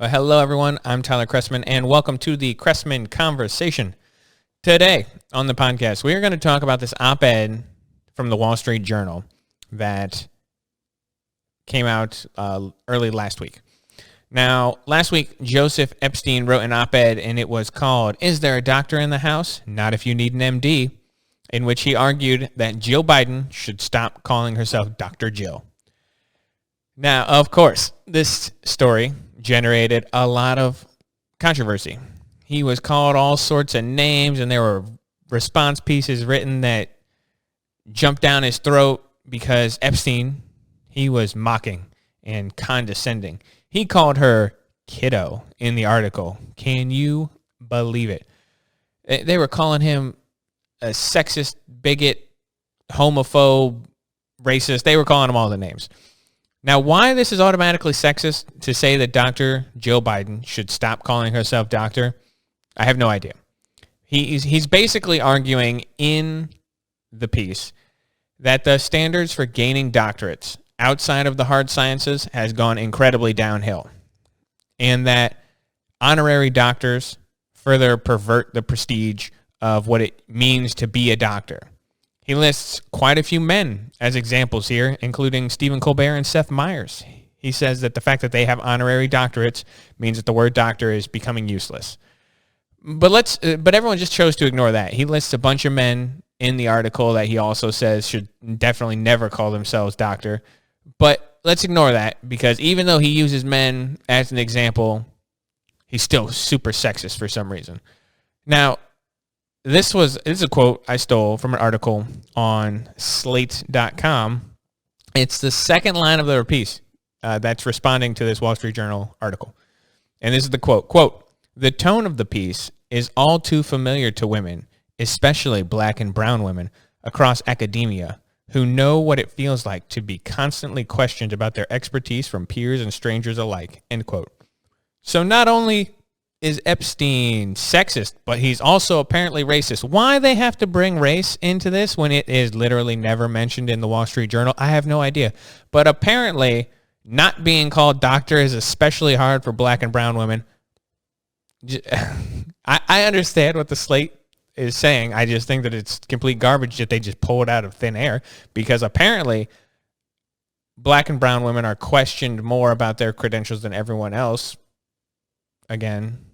Hello, everyone. I'm Tyler Chrestman, and welcome to the Chrestman Conversation. Today on the podcast, we are going to talk about this op-ed from the Wall Street Journal that came out early last week. Now, last week, Joseph Epstein wrote an op-ed, and it was called, "Is There a Doctor in the House? Not If You Need an MD," in which he argued that Jill Biden should stop calling herself Dr. Jill. Now, of course, this story generated a lot of controversy. He was called all sorts of names, and there were response pieces written that jumped down his throat because Epstein, he was mocking and condescending. He called her kiddo in the article. Can you believe it? They were calling him a sexist, bigot, homophobe, racist. They were calling him all the names. Now, why this is automatically sexist to say that Dr. Jill Biden should stop calling herself doctor, I have no idea. He's basically arguing in the piece that the standards for gaining doctorates outside of the hard sciences has gone incredibly downhill, and that honorary doctors further pervert the prestige of what it means to be a doctor. He lists quite a few men as examples here, including Stephen Colbert and Seth Meyers. He says that the fact that they have honorary doctorates means that the word doctor is becoming useless. But everyone just chose to ignore that. He lists a bunch of men in the article that he also says should definitely never call themselves doctor. But let's ignore that, because even though he uses men as an example, he's still super sexist for some reason. Now, this is a quote I stole from an article on slate.com. It's the second line of the piece that's responding to this Wall Street Journal article. And this is the quote. Quote, "The tone of the piece is all too familiar to women, especially black and brown women, across academia, who know what it feels like to be constantly questioned about their expertise from peers and strangers alike." End quote. So not only is Epstein sexist, but he's also apparently racist. Why they have to bring race into this when it is literally never mentioned in the Wall Street Journal, I have no idea. But apparently, not being called doctor is especially hard for black and brown women. I understand what the Slate is saying. I just think that it's complete garbage that they just pull it out of thin air, because apparently black and brown women are questioned more about their credentials than everyone else. Again,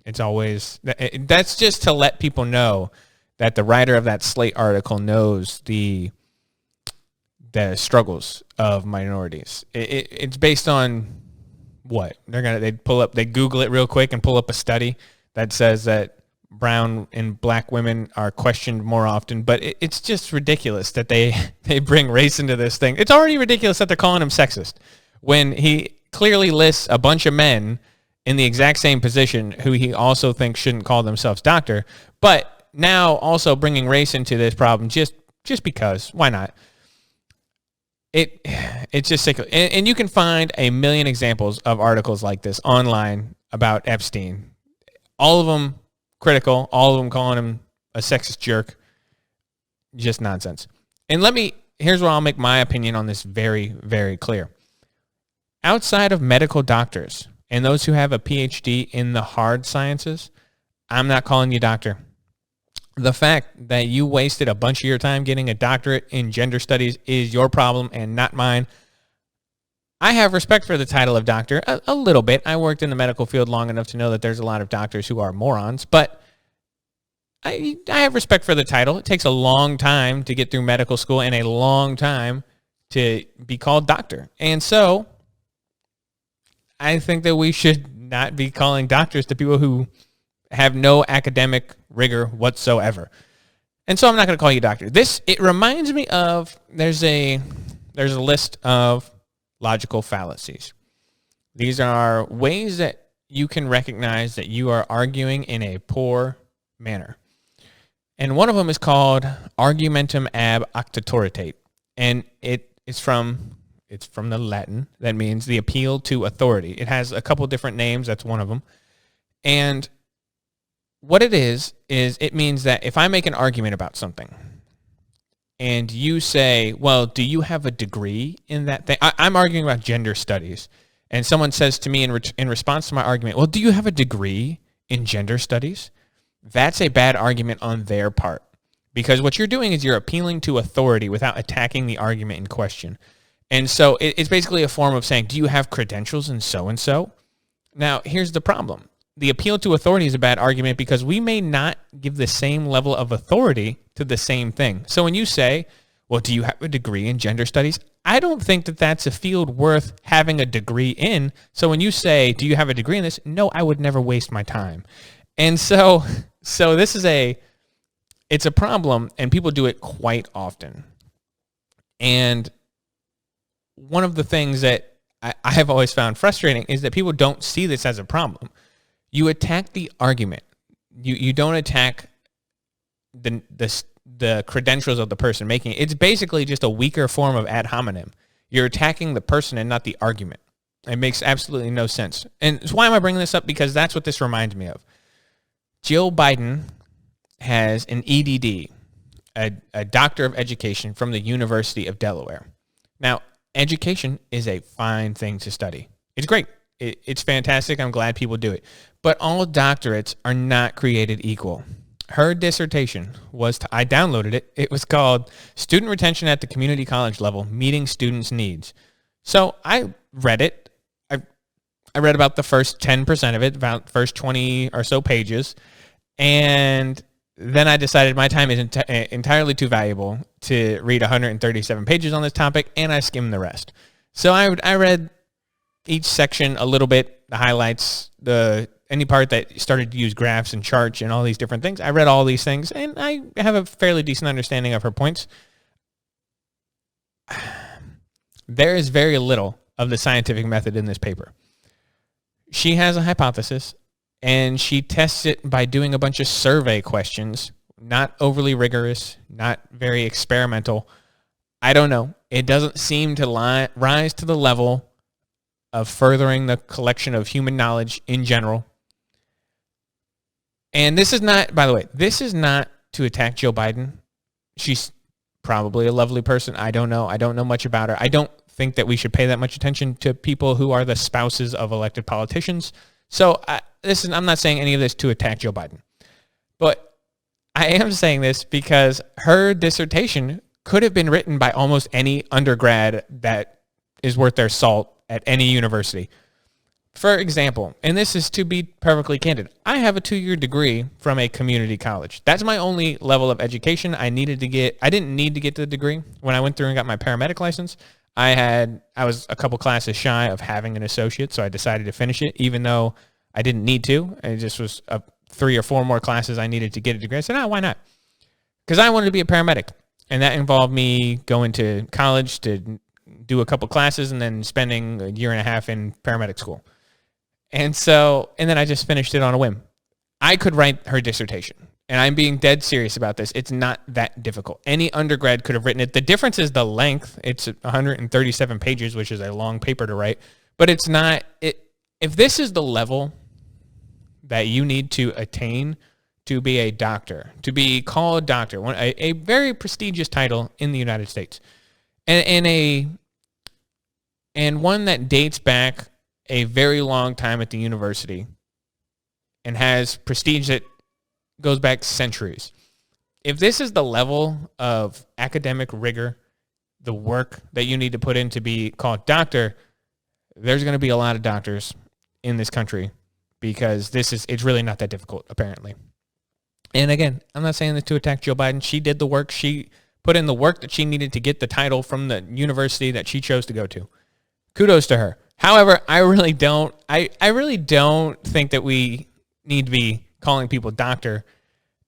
that's just to let people know that the writer of that Slate article knows the struggles of minorities. It's based on what? They Google it real quick and pull up a study that says that brown and black women are questioned more often, but it's just ridiculous that they bring race into this thing. It's already ridiculous that they're calling him sexist when he clearly lists a bunch of men in the exact same position who he also thinks shouldn't call themselves doctor, but now also bringing race into this problem just because. Why not? It's just sick. And you can find a million examples of articles like this online about Epstein. All of them critical, all of them calling him a sexist jerk. Just nonsense. And here's where I'll make my opinion on this very, very clear. Outside of medical doctors and those who have a PhD in the hard sciences, I'm not calling you doctor. The fact that you wasted a bunch of your time getting a doctorate in gender studies is your problem and not mine. I have respect for the title of doctor a little bit. I worked in the medical field long enough to know that there's a lot of doctors who are morons, but I have respect for the title. It takes a long time to get through medical school and a long time to be called doctor. And so I think that we should not be calling doctors to people who have no academic rigor whatsoever. And so I'm not going to call you doctor. It reminds me of, there's a list of logical fallacies. These are ways that you can recognize that you are arguing in a poor manner. And one of them is called argumentum ab octatoritate. And it's from the Latin. That means the appeal to authority. It has a couple different names. That's one of them. And what it is it means that if I make an argument about something and you say, well, do you have a degree in that thing? I'm arguing about gender studies. and someone says to me in response to my argument, well, do you have a degree in gender studies? That's a bad argument on their part, because what you're doing is you're appealing to authority without attacking the argument in question. And so it's basically a form of saying, do you have credentials in so-and-so? Now, here's the problem. The appeal to authority is a bad argument because we may not give the same level of authority to the same thing. So when you say, well, do you have a degree in gender studies? I don't think that that's a field worth having a degree in. So when you say, do you have a degree in this? No, I would never waste my time. And so this is it's a problem, and people do it quite often. And one of the things that I have always found frustrating is that people don't see this as a problem. You attack the argument. You don't attack the credentials of the person making it. It's basically just a weaker form of ad hominem. You're attacking the person and not the argument. It makes absolutely no sense. And why am I bringing this up? Because that's what this reminds me of. Jill Biden has an EDD, a doctor of education from the University of Delaware. Now, education is a fine thing to study. It's great. It's fantastic. I'm glad people do it. But all doctorates are not created equal. Her dissertation I downloaded it. It was called Student Retention at the Community College Level, Meeting Students' Needs. So I read it. I read about the first 10% of it, about the first 20 or so pages. And then I decided my time is entirely too valuable to read 137 pages on this topic, and I skimmed the rest. So I read each section a little bit, the highlights, any part that started to use graphs and charts and all these different things. I read all these things, and I have a fairly decent understanding of her points. There is very little of the scientific method in this paper. She has a hypothesis, and she tests it by doing a bunch of survey questions, not overly rigorous, not very experimental. I don't know. It doesn't seem to rise to the level of furthering the collection of human knowledge in general. And this is not, by the way, this is not to attack Jill Biden. She's probably a lovely person. I don't know. I don't know much about her. I don't think that we should pay that much attention to people who are the spouses of elected politicians. So I'm not saying any of this to attack Jill Biden. But I am saying this because her dissertation could have been written by almost any undergrad that is worth their salt at any university. For example, and this is to be perfectly candid, I have a 2-year degree from a community college. That's my only level of education I needed to get. I didn't need to get the degree. When I went through and got my paramedic license, I was a couple classes shy of having an associate, so I decided to finish it, even though I didn't need to. It just was 3 or 4 more classes I needed to get a degree. I said, why not? Because I wanted to be a paramedic, and that involved me going to college to do a couple classes and then spending a year and a half in paramedic school. And then I just finished it on a whim. I could write her dissertation, and I'm being dead serious about this. It's not that difficult. Any undergrad could have written it. The difference is the length. It's 137 pages, which is a long paper to write, but it's not. If this is the level that you need to attain to be a doctor, to be called doctor, a very prestigious title in the United States, and one that dates back a very long time at the university and has prestige that goes back centuries. If this is the level of academic rigor, the work that you need to put in to be called doctor, there's going to be a lot of doctors in this country because it's really not that difficult, apparently. And again, I'm not saying this to attack Jill Biden. She did the work. She put in the work that she needed to get the title from the university that she chose to go to. Kudos to her. However, I really don't think that we need to be calling people doctor.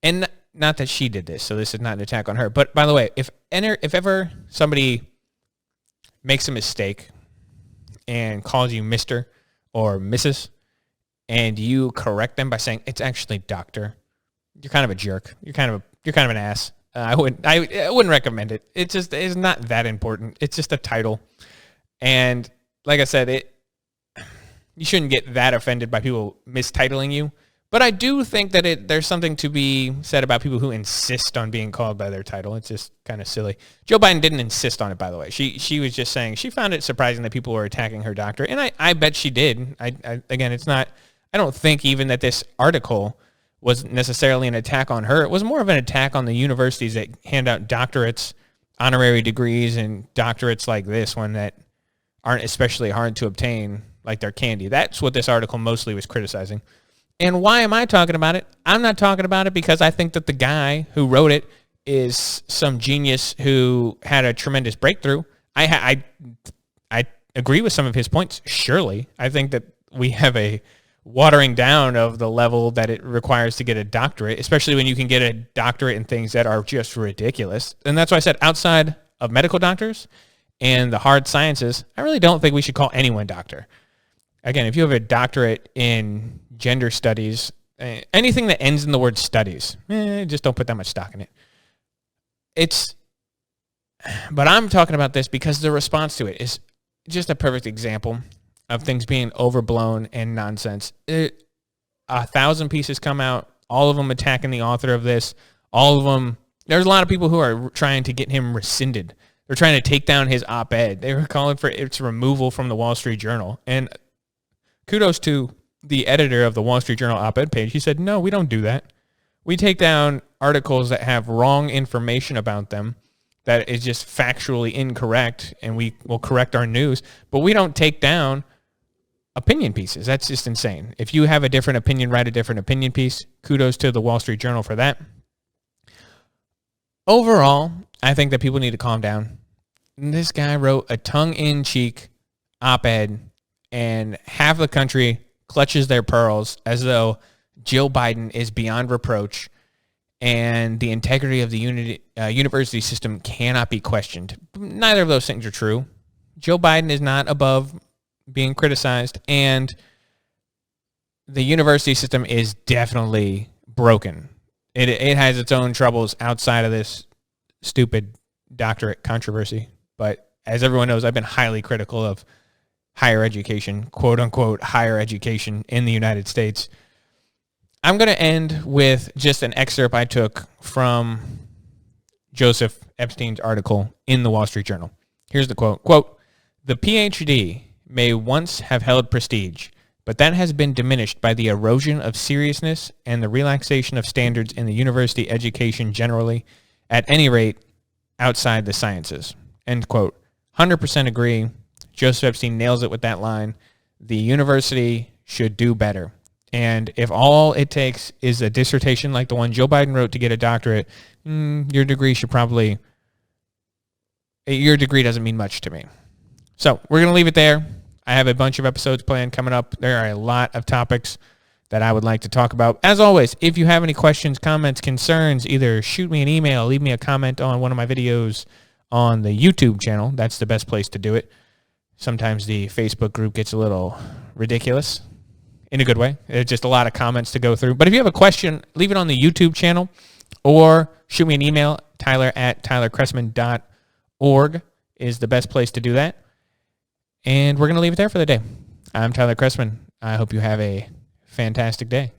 And not that she did this, so this is not an attack on her. But by the way, if ever somebody makes a mistake and calls you Mr. or Mrs., and you correct them by saying it's actually doctor, you're kind of a jerk. You're kind of an ass. I wouldn't recommend it. It's not that important. It's just a title. And like I said, you shouldn't get that offended by people mistitling you, But I do think that there's something to be said about people who insist on being called by their title. It's just kind of silly. Joe Biden didn't insist on it, by the way. She was just saying she found it surprising that people were attacking her doctorate, and I bet she did. Again, it's not. I don't think even that this article was necessarily an attack on her. It was more of an attack on the universities that hand out doctorates, honorary degrees, and doctorates like this one that aren't especially hard to obtain, like they're candy. That's what this article mostly was criticizing. And why am I talking about it? I'm not talking about it because I think that the guy who wrote it is some genius who had a tremendous breakthrough. I agree with some of his points, surely. I think that we have a watering down of the level that it requires to get a doctorate, especially when you can get a doctorate in things that are just ridiculous. And that's why I said outside of medical doctors and the hard sciences, I really don't think we should call anyone doctor. Again, if you have a doctorate in gender studies, anything that ends in the word studies, just don't put that much stock in it. But I'm talking about this because the response to it is just a perfect example of things being overblown and nonsense. 1,000 pieces come out, all of them attacking the author of this. All of them, there's a lot of people who are trying to get him rescinded. They're trying to take down his op-ed. They were calling for its removal from the Wall Street Journal. And kudos to the editor of the Wall Street Journal op-ed page. He said, no, we don't do that. We take down articles that have wrong information about them, that is just factually incorrect, and we will correct our news. But we don't take down opinion pieces. That's just insane. If you have a different opinion, write a different opinion piece. Kudos to the Wall Street Journal for that. Overall, I think that people need to calm down. This guy wrote a tongue-in-cheek op-ed, and half the country clutches their pearls as though Jill Biden is beyond reproach and the integrity of the university system cannot be questioned. Neither of those things are true. Jill Biden is not above being criticized, and the university system is definitely broken. It has its own troubles outside of this stupid doctorate controversy. But as everyone knows, I've been highly critical of higher education, quote unquote, higher education in the United States. I'm going to end with just an excerpt I took from Joseph Epstein's article in the Wall Street Journal. Here's the quote. Quote, "The PhD may once have held prestige, but that has been diminished by the erosion of seriousness and the relaxation of standards in the university education generally, at any rate, outside the sciences." End quote. 100% agree. Joseph Epstein nails it with that line. The university should do better. And if all it takes is a dissertation like the one Joe Biden wrote to get a doctorate, your degree doesn't mean much to me. So we're going to leave it there. I have a bunch of episodes planned coming up. There are a lot of topics that I would like to talk about. As always, if you have any questions, comments, concerns, either shoot me an email, leave me a comment on one of my videos on the YouTube channel. That's the best place to do it. Sometimes the Facebook group gets a little ridiculous in a good way. It's just a lot of comments to go through. But if you have a question, leave it on the YouTube channel or shoot me an email. Tyler@tylerchrestman.org is the best place to do that. And we're going to leave it there for the day. I'm Tyler Chrestman. I hope you have a fantastic day.